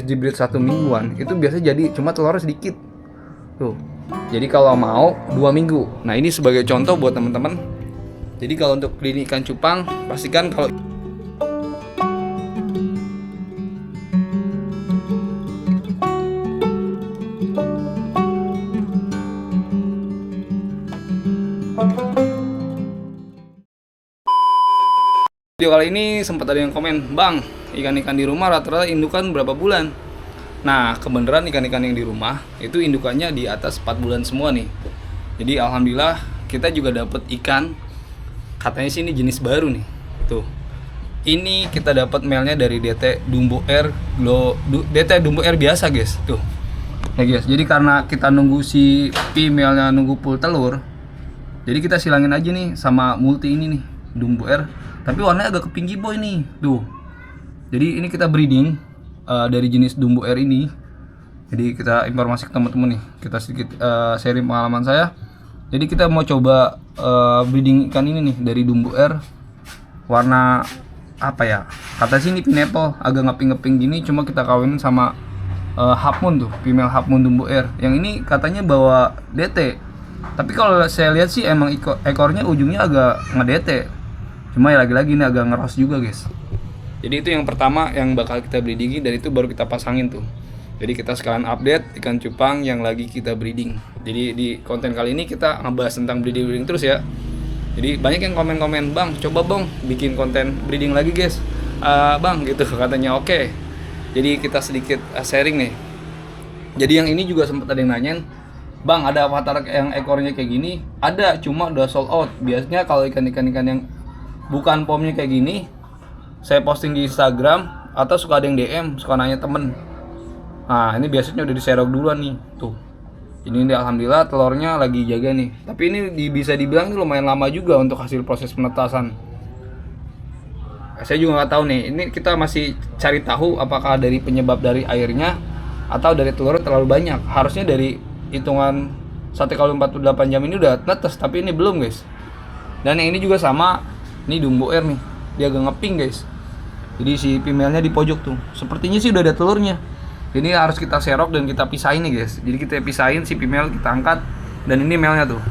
habis di-breed 1 mingguan itu biasa jadi cuma telurnya sedikit tuh. Jadi kalau mau 2 minggu. Nah ini sebagai contoh buat teman-teman. Jadi kalau untuk breeding ikan cupang, pastikan kalau video kali ini sempat ada yang komen, "Bang, ikan-ikan di rumah rata-rata indukan berapa bulan?" Nah, kebenaran ikan-ikan yang di rumah itu indukannya di atas 4 bulan semua nih. Jadi alhamdulillah kita juga dapat ikan, katanya sih ini jenis baru nih. Tuh. Ini kita dapat male-nya dari DT Dumbo Air DT Dumbo Air biasa, guys. Tuh. Ya, guys. Jadi karena kita nunggu si female-nya nunggu full telur, jadi kita silangin aja nih sama multi ini nih, Dumbo Air. Tapi warnanya agak ke pinky boy nih, tuh. Jadi ini kita breeding dari jenis Dumbo Air ini. Jadi kita informasi ke teman-teman nih, kita sedikit sharing pengalaman saya. Jadi kita mau coba breeding ikan ini nih dari Dumbo Air. Warna apa ya? Kata sini pineapple, agak ngeping-ngeping gini. Cuma kita kawinin sama half moon tuh, female half moon Dumbo Air. Yang ini katanya bawa DT. Tapi kalau saya lihat sih emang ekornya ujungnya agak nge-DT. Cuma ya lagi-lagi ini agak ngeros juga, guys. Jadi itu yang pertama yang bakal kita breeding dan itu baru kita pasangin tuh. Jadi kita sekalian update ikan cupang yang lagi kita breeding. Jadi di konten kali ini kita ngebahas tentang breeding terus ya. Jadi banyak yang komen-komen, "Bang, coba Bang bikin konten breeding lagi, guys." Bang gitu katanya. Oke. Jadi kita sedikit sharing nih. Jadi yang ini juga sempat ada yang nanyain, "Bang, ada avatar yang ekornya kayak gini?" Ada, cuma udah sold out. Biasanya kalau ikan-ikan yang bukan pomnya kayak gini, saya posting di Instagram atau suka ada yang DM, suka nanya temen. Nah ini biasanya udah diserok duluan nih, tuh. Ini alhamdulillah telurnya lagi jaga nih. Tapi ini bisa dibilang ini lumayan lama juga untuk hasil proses penetasan. Saya juga nggak tahu nih. Ini kita masih cari tahu apakah dari penyebab dari airnya atau dari telur terlalu banyak. Harusnya dari hitungan 1x48 jam ini udah netes, tapi ini belum, guys. Dan yang ini juga sama. Ini Dumbo Air nih, dia agak ngeping, guys. Jadi si female-nya di pojok tuh. Sepertinya sih udah ada telurnya. Ini harus kita serok dan kita pisahin nih, guys. Jadi kita pisahin si female, kita angkat, dan ini male-nya tuh.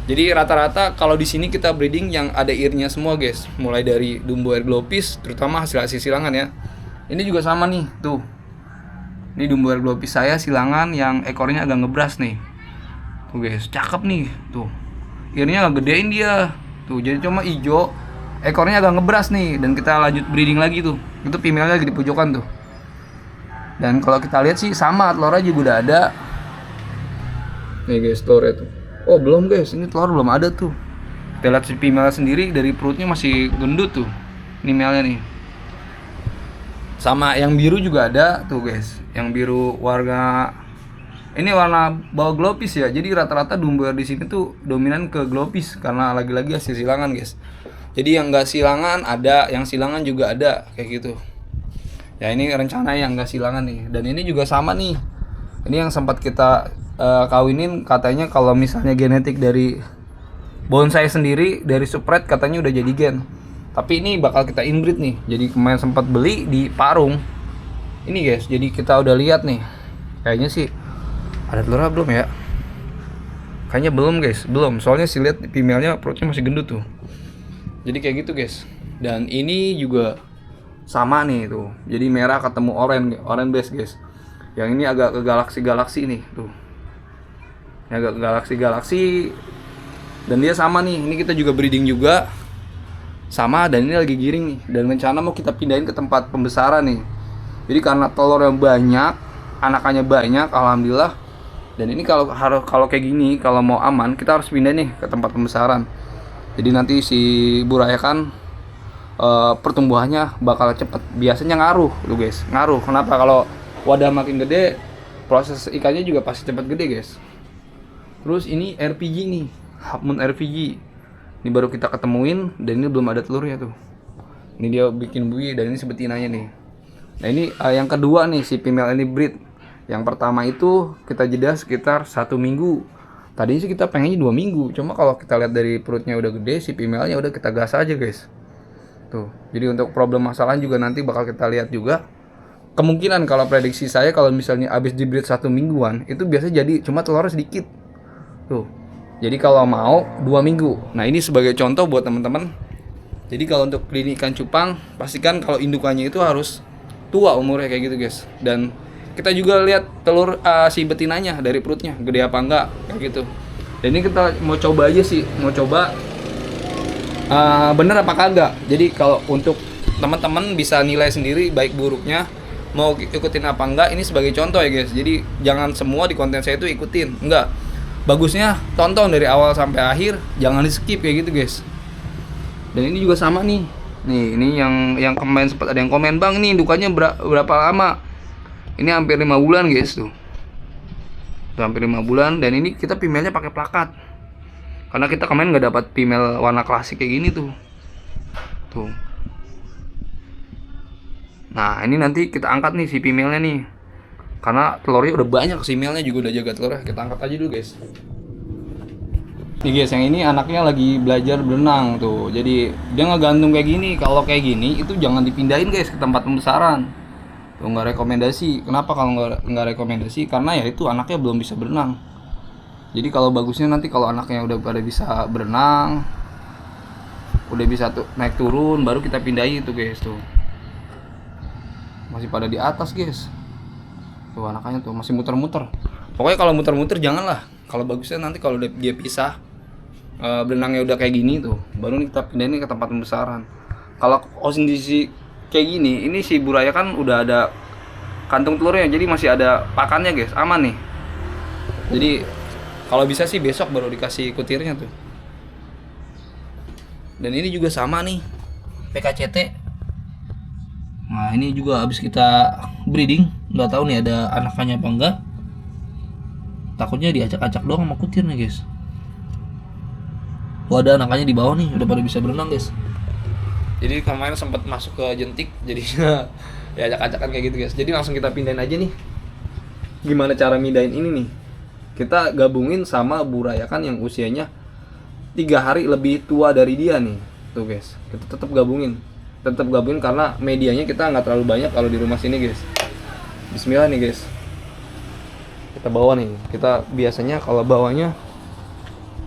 Jadi rata-rata kalau di sini kita breeding yang ada ear-nya semua, guys. Mulai dari Dumbo Air Glowfish, terutama hasil silangan ya. Ini juga sama nih, tuh. Ini Dumbo Air Glowfish saya silangan yang ekornya agak ngebras nih. Tuh, guys, cakep nih, tuh. Ear-nya agak gedein dia. Tuh, jadi cuma hijau, ekornya agak ngebras nih, dan kita lanjut breeding lagi tuh. Itu female lagi di pojokan tuh. Dan kalau kita lihat sih sama, telurnya juga udah ada. Nih guys, telurnya tuh. Oh belum, guys, ini telur belum ada tuh. Kita lihat si female sendiri dari perutnya masih gendut tuh. Ini male-nya nih. Sama yang biru juga ada tuh, guys. Yang biru warna ini warna bawah glowfish ya. Jadi rata-rata Dumbo Air di sini tuh dominan ke glowfish karena lagi-lagi hasil silangan, guys. Jadi yang enggak silangan ada, yang silangan juga ada kayak gitu. Ya ini rencana yang enggak silangan nih. Dan ini juga sama nih. Ini yang sempat kita kawinin, katanya kalau misalnya genetik dari bonsai sendiri dari spread katanya udah jadi gen. Tapi ini bakal kita inbreed nih. Jadi kemarin sempat beli di Parung. Ini, guys. Jadi kita udah lihat nih. Kayaknya sih ada telurnya belum ya? Kayaknya belum, guys, belum. Soalnya sih lihat female-nya perutnya masih gendut tuh. Jadi kayak gitu, guys. Dan ini juga sama nih tuh. Jadi merah ketemu oranye base, guys. Yang ini agak ke galaksi nih tuh. Ini agak ke galaksi. Dan dia sama nih. Ini kita juga breeding juga. Sama, dan ini lagi giring nih. Dan rencana mau kita pindahin ke tempat pembesaran nih. Jadi karena telur yang banyak, anakannya banyak, alhamdulillah. Dan ini kalau kayak gini, kalau mau aman, kita harus pindah nih ke tempat pembesaran. Jadi nanti si buraya kan pertumbuhannya bakal cepet. Biasanya ngaruh, lu guys, ngaruh. Kenapa? Kalau wadah makin gede, proses ikannya juga pasti cepet gede, guys. Terus ini RPG nih, half moon RPG. Ini baru kita ketemuin dan ini belum ada telurnya tuh. Ini dia bikin buih dan ini sebetinanya nih. Nah ini yang kedua nih, si female ini breed. Yang pertama itu kita jeda sekitar 1 minggu. Tadinya sih kita pengennya 2 minggu. Cuma kalau kita lihat dari perutnya udah gede, si female-nya udah kita gas aja, guys. Tuh. Jadi untuk problem masalahnya juga nanti bakal kita lihat juga. kemungkinan kalau prediksi saya kalau misalnya habis di-breed 1 mingguan itu biasanya jadi cuma telurnya sedikit tuh. Jadi kalau mau 2 minggu. Nah ini sebagai contoh buat teman-teman. Jadi kalau untuk klinik ikan cupang pastikan kalau indukannya itu harus tua umurnya kayak gitu guys. Dan kita juga lihat telur si betinanya dari perutnya gede apa enggak kayak gitu. Dan ini kita mau coba aja sih, mau coba bener apa kagak. Jadi kalau untuk teman-teman bisa nilai sendiri baik buruknya, mau ikutin apa enggak, ini sebagai contoh ya guys. Jadi jangan semua di konten saya itu ikutin, enggak. Bagusnya tonton dari awal sampai akhir, jangan di skip kayak gitu guys. Dan ini juga sama nih. Nih, ini yang kemarin sempat ada yang komen, "Bang, ini indukannya berapa lama?" Ini hampir 5 bulan guys tuh. Tuh hampir 5 bulan dan ini kita pimelnya pakai plakat. Karena kita kemarin nggak dapat pimel warna klasik kayak gini tuh. Tuh. Nah, ini nanti kita angkat nih si pimelnya nih. Karena telurnya udah banyak, si pimelnya juga udah jaga telurnya. Kita angkat aja dulu guys. Nih guys, yang ini anaknya lagi belajar berenang tuh. Jadi dia ngegantung kayak gini. Kalau kayak gini itu jangan dipindahin guys ke tempat pembesaran. Tuh nggak rekomendasi. Kenapa kalau nggak rekomendasi? Karena ya itu anaknya belum bisa berenang. Jadi kalau bagusnya nanti kalau anaknya udah pada bisa berenang, udah bisa tuh naik turun, baru kita pindahin tuh guys tuh. Masih pada di atas guys. Tuh anaknya tuh masih muter-muter. Pokoknya kalau muter-muter janganlah. Kalau bagusnya nanti kalau dia pisah berenangnya udah kayak gini tuh, baru kita pindahin ke tempat pembesaran. Kalau kondisi kayak gini, ini si buraya kan udah ada kantung telurnya, jadi masih ada pakannya guys, aman nih. Jadi kalau bisa sih besok baru dikasih kutirnya tuh. Dan ini juga sama nih, PKCT. Nah ini juga habis kita breeding, nggak tahu nih ada anakannya apa enggak. Takutnya diacak-acak doang sama kutir nih guys. Tuh ada anakannya di bawah nih, udah pada bisa berenang guys. Jadi kemarin sempat masuk ke jentik, jadinya ya acak-acakan kayak gitu guys. Jadi langsung kita pindahin aja nih. Gimana cara mindahin ini nih? Kita gabungin sama burayakan yang usianya 3 hari lebih tua dari dia nih. Tuh guys, kita tetap gabungin karena medianya kita nggak terlalu banyak kalau di rumah sini guys. Bismillah nih guys. Kita bawa nih. Kita biasanya kalau bawanya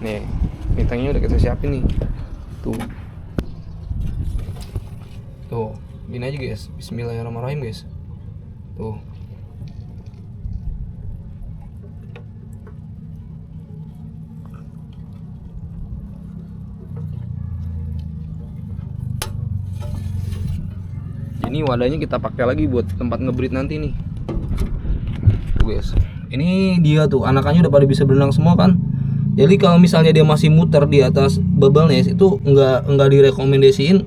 nih, bintangnya udah kita siapin nih. Tuh. Tuh, gini aja guys. Bismillahirrahmanirrahim guys. Tuh. Ini wadahnya kita pakai lagi buat tempat ngebreed nanti nih. Tuh guys. Ini dia tuh, anakannya udah pada bisa berenang semua kan. Jadi kalau misalnya dia masih muter di atas bubble nest itu nggak direkomendasiin,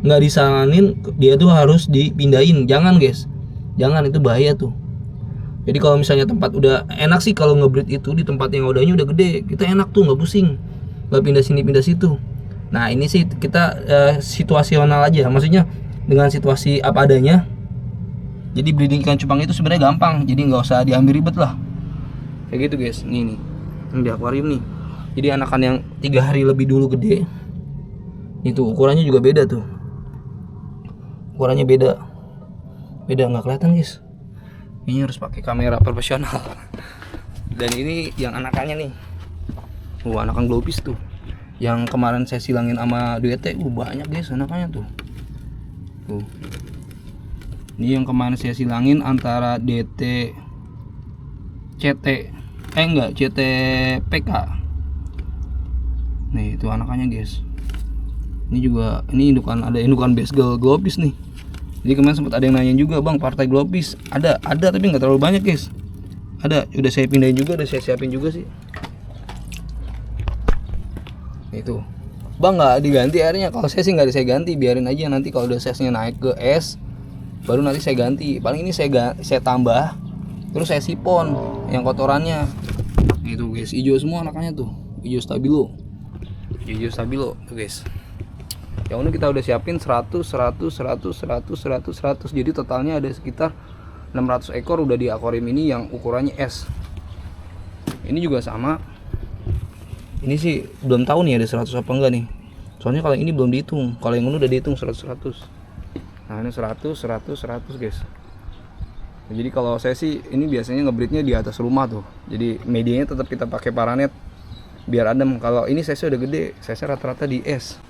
nggak disaranin dia tuh harus dipindahin. Jangan guys, jangan, itu bahaya tuh. Jadi kalau misalnya tempat udah enak sih kalau ngebreed itu di tempat yang wadahnya udah gede, kita enak tuh nggak pusing, nggak pindah sini pindah situ. Nah ini sih kita situasional aja, maksudnya dengan situasi apa adanya. Jadi breeding ikan cupang itu sebenarnya gampang, jadi nggak usah diambil ribet lah. Kayak gitu guys, nih di akuarium nih. Jadi anakan yang 3 hari lebih dulu gede, itu ukurannya juga beda tuh. Ukurannya beda nggak kelihatan guys. Ini harus pakai kamera profesional. Dan ini yang anakannya nih. Anakan globis tuh. Yang kemarin saya silangin sama duete, banyak guys anakannya tuh. Tuh. Ini yang kemarin saya silangin antara DT CT CTPK. Nih itu anakannya guys. Ini juga ada indukan basgal globis nih. Jadi kemarin sempat ada yang nanya juga, "Bang, partai globis ada tapi nggak terlalu banyak guys." Ada, udah saya pindahin juga, udah saya siapin juga sih. Itu, "Bang, nggak diganti airnya?" Kalau saya sih nggak saya ganti, biarin aja, nanti kalau udah size-nya naik ke S baru nanti saya ganti. Paling ini saya tambah, terus saya sipon yang kotorannya. Itu guys, hijau semua anakannya tuh, hijau stabilo tuh guys. Yang ini kita udah siapin 100. Jadi totalnya ada sekitar 600 ekor udah di akuarium ini yang ukurannya S. Ini juga sama. Ini sih belum tahu nih ada 100 apa enggak nih. Soalnya kalau ini belum dihitung. Kalau yang ini udah dihitung 100. Nah, ini 100 guys. Jadi kalau saya sih ini biasanya ngebreednya di atas rumah tuh. Jadi medianya tetap kita pakai paranet biar adem. Kalau ini size udah gede, size rata-rata di S.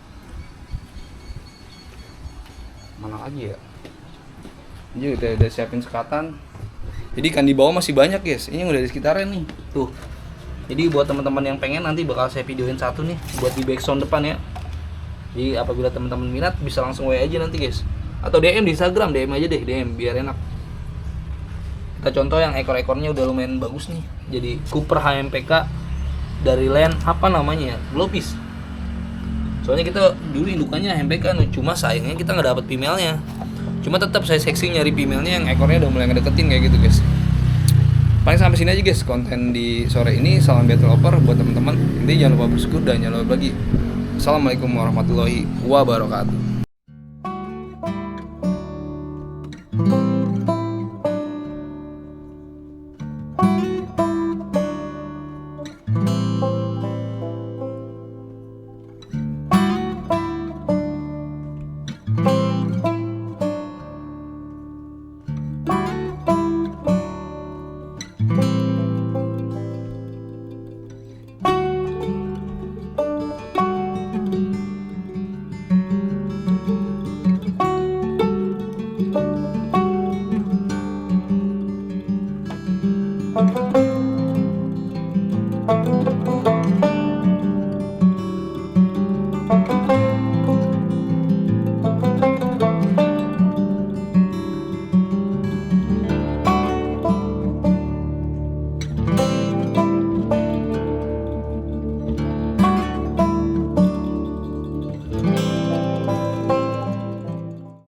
Mana lagi ya? Ini udah siapin sekatan. Jadi ikan di bawah masih banyak guys. Ini udah di sekitaran nih. Tuh. Jadi buat teman-teman yang pengen nanti bakal saya videoin satu nih buat di background depan ya. Jadi apabila teman-teman minat bisa langsung WA aja nanti guys. Atau DM di Instagram, DM aja deh, DM biar enak. Kita contoh yang ekor-ekornya udah lumayan bagus nih. Jadi Cooper HMPK dari land apa namanya ya? Globis. Soalnya kita dulu indukannya HMPK, cuma sayangnya kita nggak dapet female-nya. Cuma tetap saya seksi nyari female-nya yang ekornya udah mulai ngedeketin kayak gitu guys. Paling sampai sini aja guys konten di sore ini. Salam battle lover buat teman-teman. Intinya jangan lupa bersyukur dan jangan lupa bagi. Assalamualaikum warahmatullahi wabarakatuh.